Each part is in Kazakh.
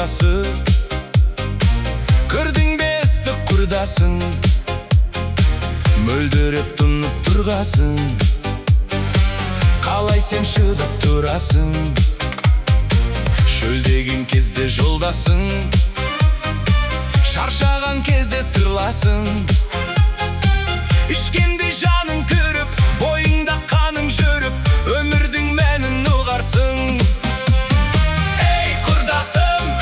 жолдасы, көрдің бе ыстық құрдасың, мөлдіреп тұнып тұрғасың, қалай сен шыдап тұрасың, шөлдеген кезде жолдасың, шаршаған кезде сырласың, ішкенде жаның кіріп, бойыңда қаның жүріп, өмірдің мәнін ұғарсың. Ей құрдасым,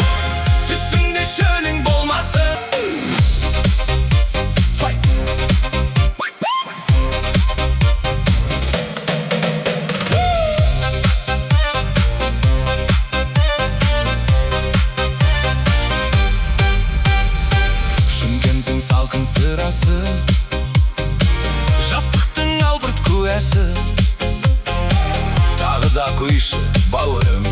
түсіңде шөлің болмасын. Шымкенттің салқын сырасы, жастықтың албырт куәсі, тағы да құйшы бауырым,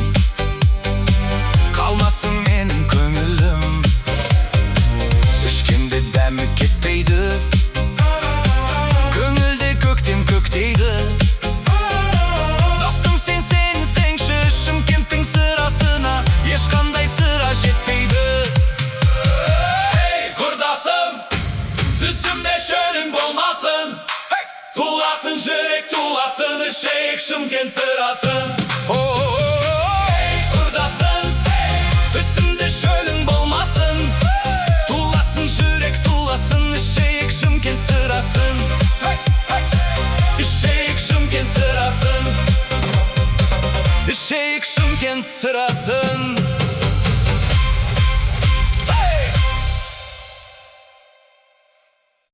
қалмасын менің көңілім. Ішкенде дәмі кетпейді, көңілде көктем көктейді. Достым сен сенші, Шымкенттің сырасына ешқандай сыра жетпейді. Ей құрдасым, түсімде шөлің болмасын, туласын жүрек туласын, ішейік Шымкент сырасын. Ей құрдасым, түсімде шөлің болмасын, туласын жүрек туласын, ішейік Шымкент сырасын. Ішейік Шымкент сырасын, ішейік Шымкент сырасын.